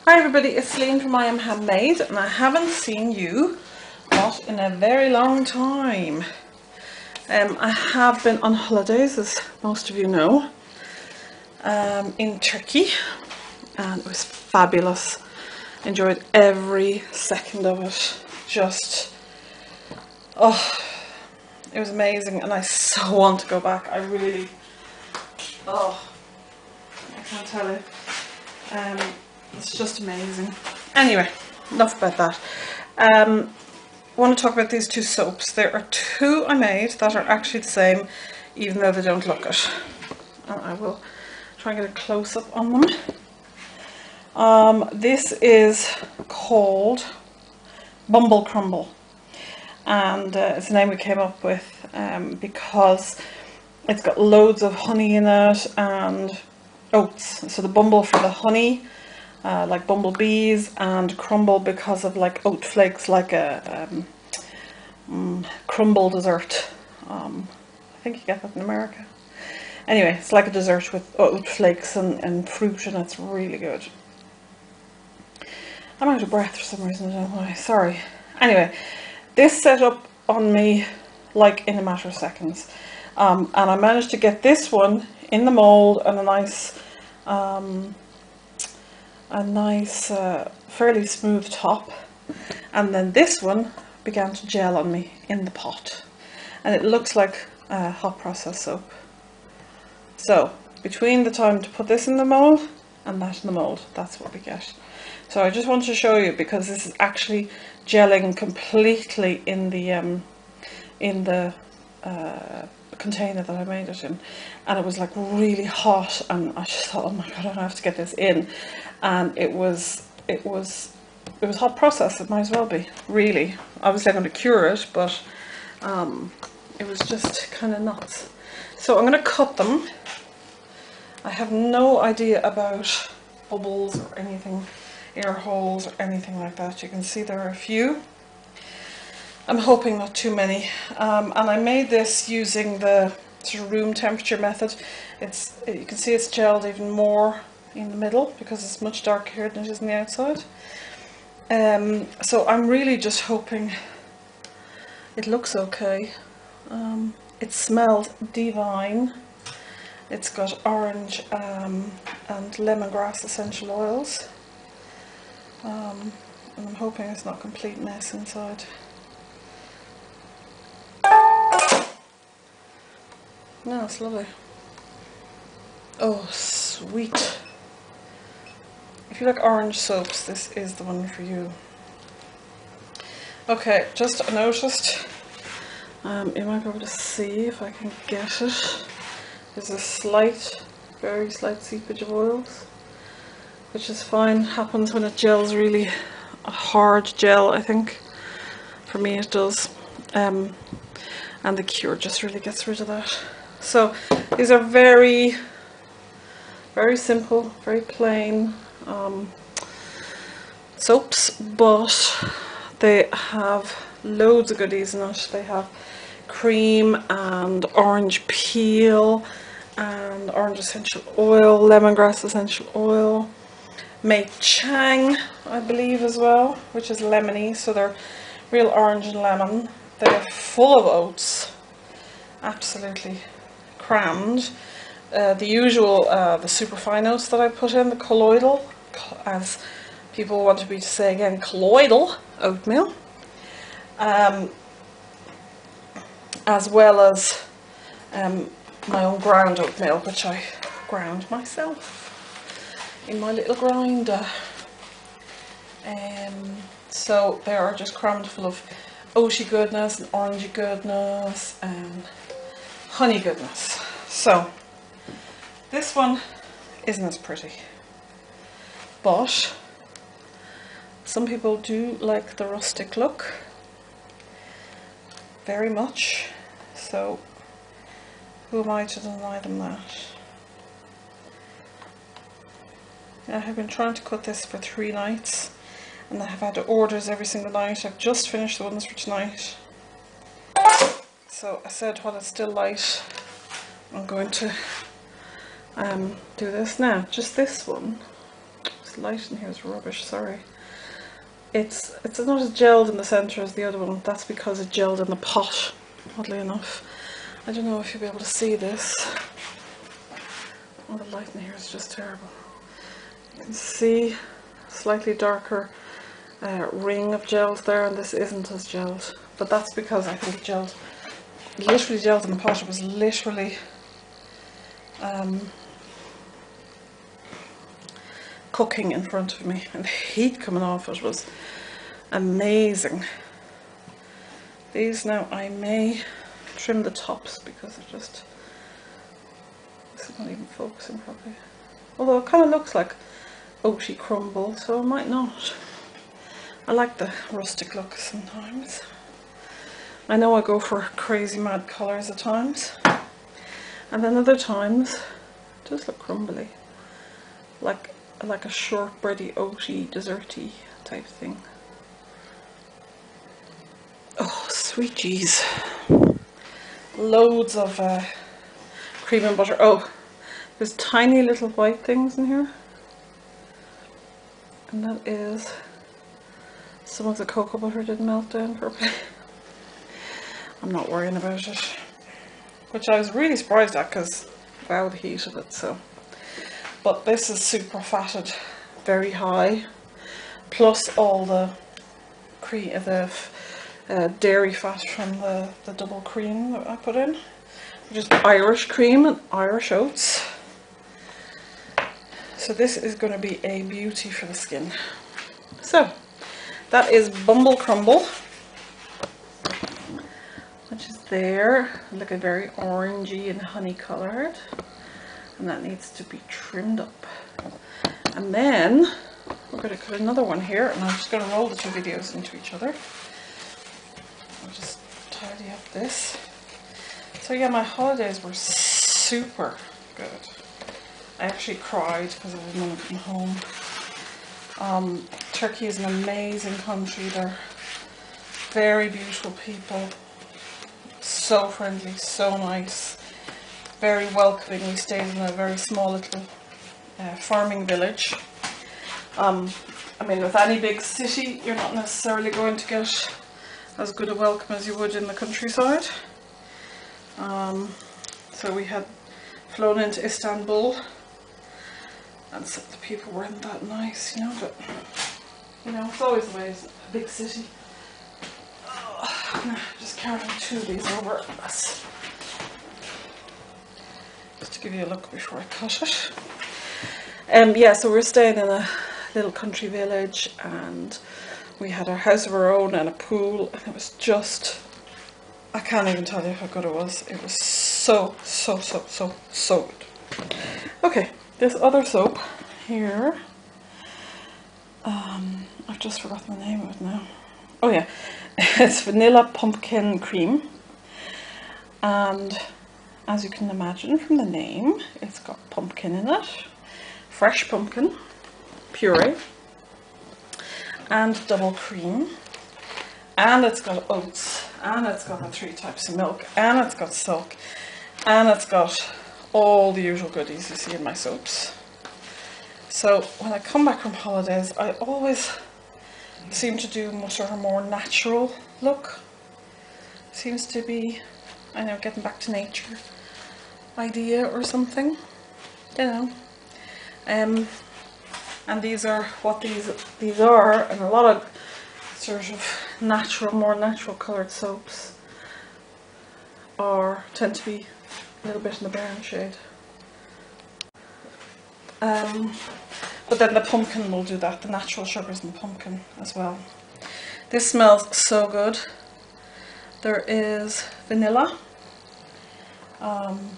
Hi everybody, it's Celine from I Am Handmade, and I haven't seen you not in a very long time. I have been on holidays, as most of you know, in Turkey, and it was fabulous. Enjoyed every second of it. Just, oh, it was amazing, and I so want to go back. I really, oh, I can't tell you. It's just amazing. Anyway, enough about that. I want to talk about these two soaps. There are two I made that are actually the same, even though they don't look it. And I will try and get a close-up on them. This is called Bumble Crumble, and it's a name we came up with because it's got loads of honey in it and oats. So the bumble for the honey, like bumblebees, and crumble because of like oat flakes, like a crumble dessert. I think you get that in America. Anyway, it's like a dessert with oat flakes and fruit, and it's really good. I'm out of breath for some reason, I don't know why, sorry. Anyway, this set up on me like in a matter of seconds. And I managed to get this one in the mold and a nice fairly smooth top, and then this one began to gel on me in the pot, and it looks like hot process soap. So between the time to put this in the mold and that in the mold, that's what we get. So I just wanted to show you, because this is actually gelling completely in the container that I made it in, and it was like really hot, and I just thought, oh my god, I have to get this in. And it was hot process. It might as well be, really. Obviously I'm going to cure it, but it was just kind of nuts. So I'm going to cut them. I have no idea about bubbles or anything, air holes or anything like that. You can see there are a few. I'm hoping not too many. And I made this using the sort of room temperature method. You can see it's gelled even more in the middle because it's much darker here than it is on the outside. So I'm really just hoping it looks okay. It smells divine. It's got orange and lemongrass essential oils. And I'm hoping it's not a complete mess inside. No, it's lovely. Oh, sweet. If you like orange soaps, this is the one for you. Okay, just noticed, you might be able to see if I can get it. There's a very slight seepage of oils, which is fine. Happens when it gels really a hard gel, I think. For me it does. And the cure just really gets rid of that. So these are very, very simple, very plain soaps, but they have loads of goodies in it. They have cream and orange peel and orange essential oil, lemongrass essential oil, Mei Chang, I believe, as well, which is lemony, so they're real orange and lemon. They're full of oats, absolutely crammed. The usual, the superfine oats that I put in, the colloidal, as people want me to say again, colloidal oatmeal, as well as my own ground oatmeal, which I ground myself in my little grinder. So they are just crammed full of oaty goodness and orangey goodness and honey goodness. So this one isn't as pretty, but some people do like the rustic look very much, so who am I to deny them that? I have been trying to cut this for 3 nights, and I have had orders every single night. I've just finished the ones for tonight. So I said, while it's still light, I'm going to do this now. Just this one This light in here is rubbish, sorry. It's not as gelled in the centre as the other one. That's because it gelled in the pot, oddly enough. I don't know if you'll be able to see this. Oh, the light in here is just terrible. You can see slightly darker ring of gelled there, and this isn't as gelled. But that's because I think it gelled, literally gelled in the pot. It was literally cooking in front of me, and the heat coming off it was amazing. These now I may trim the tops because they're just, this is not even focusing properly. Although it kind of looks like oaty crumble, so I might not. I like the rustic look sometimes. I know I go for crazy mad colours at times, and then other times it does look crumbly, like a shortbready, oaty, desserty type thing. Oh, sweet cheese. Loads of cream and butter. Oh, there's tiny little white things in here, and that is some of the cocoa butter didn't melt down properly. I'm not worrying about it, which I was really surprised at because wow, the heat of it. So, but this is super fatted, very high, plus all the cream, the dairy fat from the double cream that I put in, which is Irish cream and Irish oats. So this is going to be a beauty for the skin. So that is Bumble Crumble, which is there, looking very orangey and honey coloured, and that needs to be trimmed up. And then we're going to cut another one here, and I'm just going to roll the two videos into each other. I'll just tidy up this. So yeah, my holidays were super good. I actually cried because I didn't want to come home. Turkey is an amazing country. They're very beautiful people, so friendly, so nice, very welcoming. We stayed in a very small little farming village. I mean, with any big city, you're not necessarily going to get as good a welcome as you would in the countryside. So we had flown into Istanbul, and so the people weren't that nice, you know, but you know, it's always the way in a big city. Oh, just carrying two of these over, just to give you a look before I cut it. Yeah, so we're staying in a little country village, and we had our house of our own and a pool, and it was just, I can't even tell you how good it was. It was so good. Okay, this other soap here, I've just forgotten the name of it now. Oh yeah, it's vanilla pumpkin cream, and as you can imagine from the name, it's got pumpkin in it, fresh pumpkin puree, and double cream, and it's got oats, and it's got the 3 types of milk, and it's got silk, and it's got all the usual goodies you see in my soaps. So when I come back from holidays, I always seem to do sort of a more natural look. Seems to be, I know, getting back to nature idea or something, you know. And these are what these are, and a lot of sort of natural, more natural coloured soaps tend to be a little bit in the brown shade. But then the pumpkin will do that, the natural sugars in the pumpkin as well. This smells so good. There is vanilla, and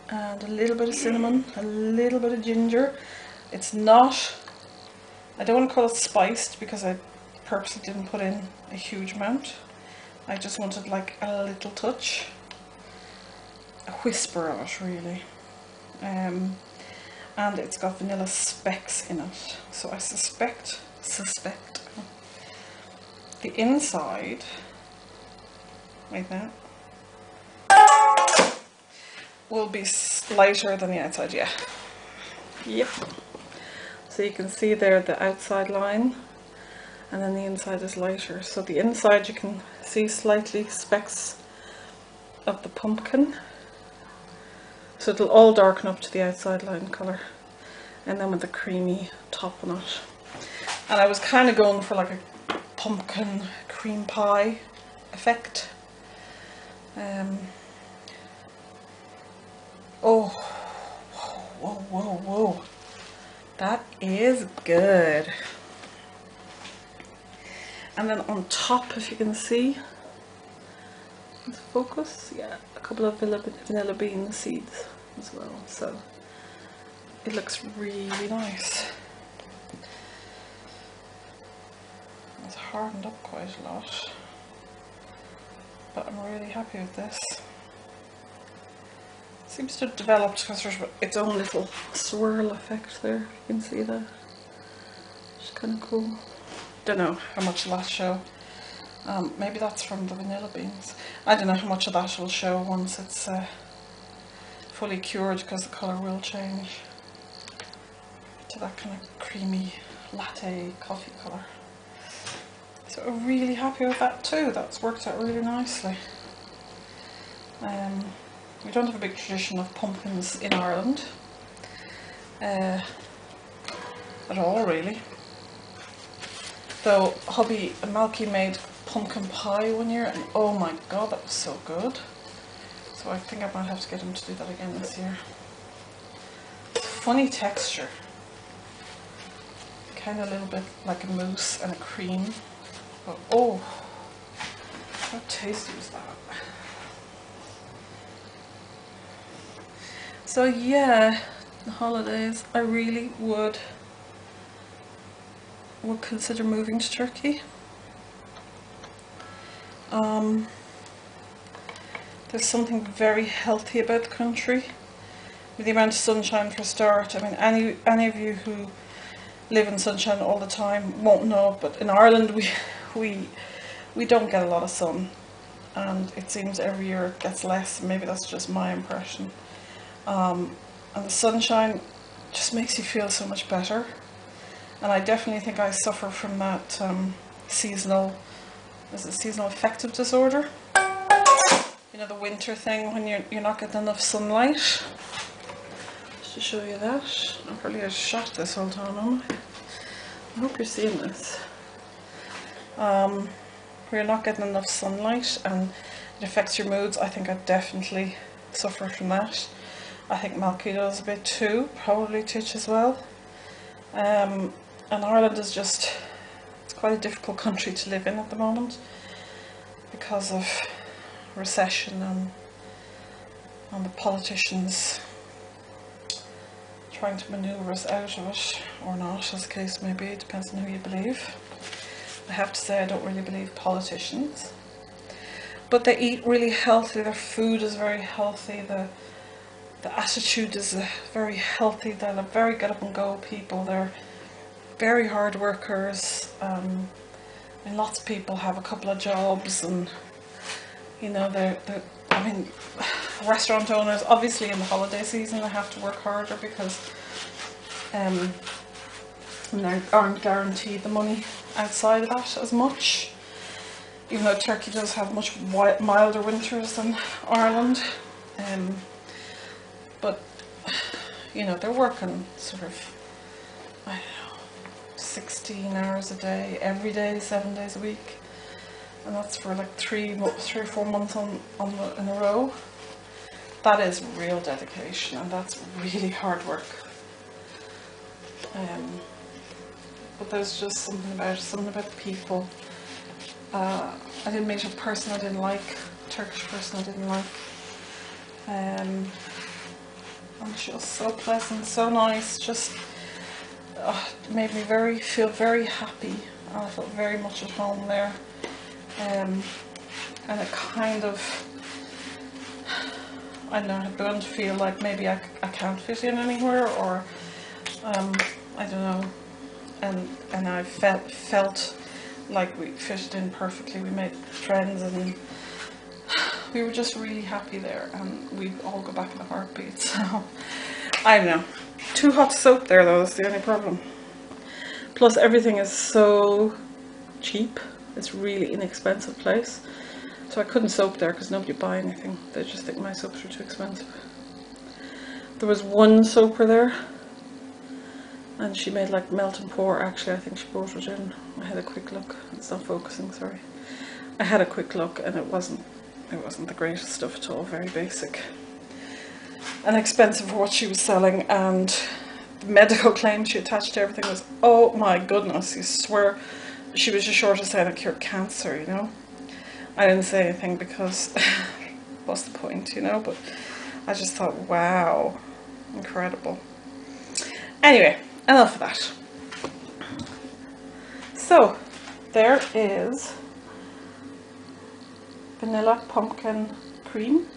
a little bit of cinnamon, a little bit of ginger. It's not, I don't want to call it spiced because I purposely didn't put in a huge amount. I just wanted like a little touch, a whisper of it really. And it's got vanilla specks in it. So I suspect the inside, like that, will be lighter than the outside, yeah. Yep. So you can see there the outside line, and then the inside is lighter. So the inside you can see slightly specks of the pumpkin. So it'll all darken up to the outside line colour. And then with the creamy top on it. And I was kind of going for like a pumpkin cream pie effect. Oh, whoa, whoa, whoa. That is good. And then on top, if you can see, let's focus, yeah, a couple of vanilla bean seeds as well. So it looks really nice. It's hardened up quite a lot, but I'm really happy with this. Seems to have developed because there's its own little swirl effect there. You can see that. It's kind of cool. Don't know how much of that show. Maybe that's from the vanilla beans. I don't know how much of that will show once it's fully cured, because the colour will change to that kind of creamy latte coffee colour. So I'm really happy with that too. That's worked out really nicely. We don't have a big tradition of pumpkins in Ireland at all, really. Though hubby and Malky made pumpkin pie one year, and oh my god, that was so good. So I think I might have to get him to do that again this year. It's a funny texture. Kind of a little bit like a mousse and a cream. But oh, how tasty was that? So yeah, the holidays, I really would consider moving to Turkey. There's something very healthy about the country. With the amount of sunshine for a start. I mean, any of you who live in sunshine all the time won't know, but in Ireland we don't get a lot of sun, and it seems every year it gets less. Maybe that's just my impression. And the sunshine just makes you feel so much better. And I definitely think I suffer from that seasonal affective disorder. You know, the winter thing when you're not getting enough sunlight. Just to show you that. I'm probably a shot this whole time, am I? I hope you're seeing this. Where you're not getting enough sunlight and it affects your moods. I think I definitely suffer from that. I think Malky does a bit too, probably Titch as well. And Ireland is just, it's quite a difficult country to live in at the moment because of recession and the politicians trying to manoeuvre us out of it, or not, as the case may be. It depends on who you believe. I have to say I don't really believe politicians, but they eat really healthy. Their food is very healthy. The attitude is very healthy. They're very get up and go people. They're very hard workers. And lots of people have a couple of jobs, and you know, I mean, restaurant owners, obviously in the holiday season they have to work harder because they aren't guaranteed the money outside of that as much, even though Turkey does have much milder winters than Ireland. But you know, they're working sort of, I don't know, 16 hours a day, every day, 7 days a week. And that's for like 3 or 4 months in a row. That is real dedication, and that's really hard work. But there's just something about the people. I didn't meet a person I didn't like, a Turkish person I didn't like. And she was so pleasant, so nice, just made me feel very happy, and I felt very much at home there. And it kind of, I don't know, I began to feel like maybe I can't fit in anywhere, or I don't know, and I felt like we fitted in perfectly. We made friends, and we were just really happy there, and we'd all go back in a heartbeat. So I don't know, too hot soap there though, that's the only problem. Plus everything is so cheap. It's really inexpensive place. So I couldn't soap there because nobody would buy anything. They just think my soaps are too expensive. There was one soaper there, and she made like melt and pour. Actually, I think she brought it in. I had a quick look. It's not focusing, sorry. I had a quick look and it wasn't the greatest stuff at all. Very basic and expensive for what she was selling, and the medical claim she attached to everything was, oh my goodness, you swear she was just short of saying it cured cancer, you know. I didn't say anything because what's the point, you know, but I just thought, wow, incredible. Anyway, enough of that. So there is vanilla pumpkin cream,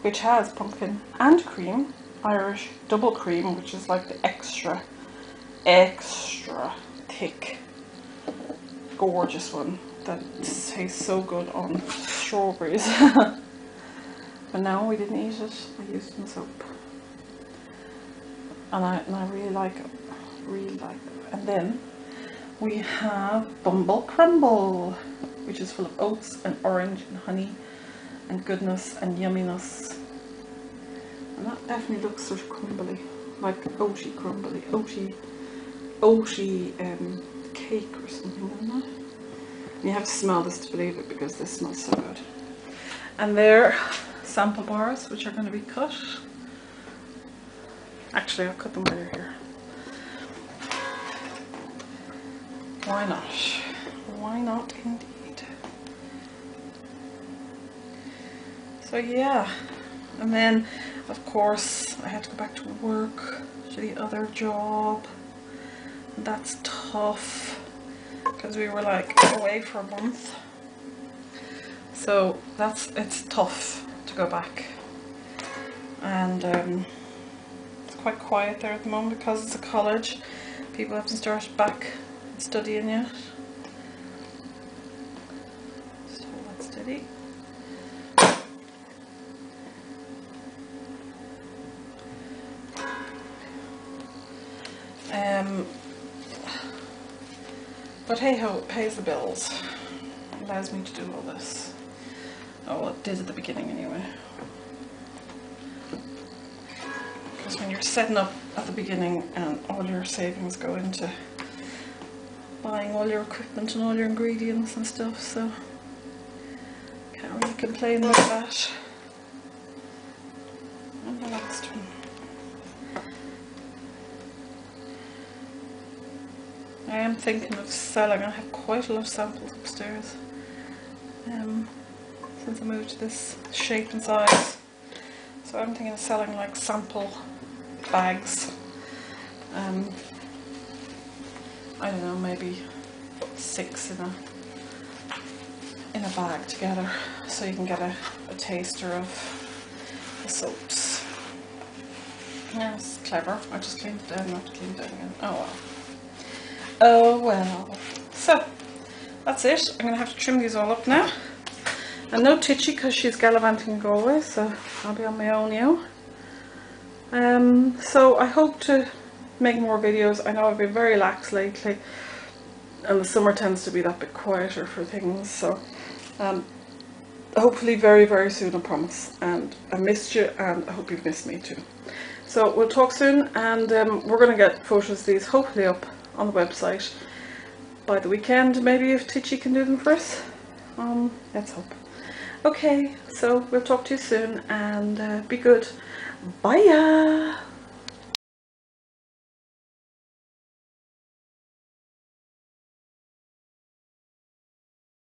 which has pumpkin and cream, Irish double cream, which is like the extra thick, gorgeous one that tastes so good on strawberries. But no, we didn't eat it. I used it in soap, and I really like it. Really like it. And then we have Bumble Crumble, which is full of oats and orange and honey and goodness and yumminess. And that definitely looks sort of crumbly, like oaty crumbly, oaty cake or something, isn't it? You have to smell this to believe it because this smells so good. And they're sample bars which are going to be cut. Actually, I'll cut them while you're here. Why not? Why not indeed? So yeah, and then of course I had to go back to work, to the other job. And that's tough because we were like away for a month. So it's tough to go back. And it's quite quiet there at the moment because it's a college. People haven't started back studying yet. Just hold that steady. But hey ho, it pays the bills. It allows me to do all this. Oh, well, it did at the beginning anyway. Because when you're setting up at the beginning and all your savings go into buying all your equipment and all your ingredients and stuff, so can't really complain about that. And the last one. I am thinking of selling. I have quite a lot of samples upstairs since I moved to this shape and size. So I'm thinking of selling like sample bags. I don't know, maybe 6 in a bag together, so you can get a taster of the soaps. Yeah, it's clever. I just cleaned it down, not cleaned it down again. Oh well. Oh well. So that's it. I'm gonna have to trim these all up now. And no Titchy because she's gallivanting in Galway, so I'll be on my own now. So I hope to make more videos. I know I've been very lax lately, and the summer tends to be that bit quieter for things. So hopefully very, very soon, I promise. And I missed you, and I hope you've missed me too. So we'll talk soon, and we're gonna get photos of these hopefully up on the website by the weekend, maybe, if Titchy can do them for us. Let's hope. Okay, so we'll talk to you soon, and be good. Bye.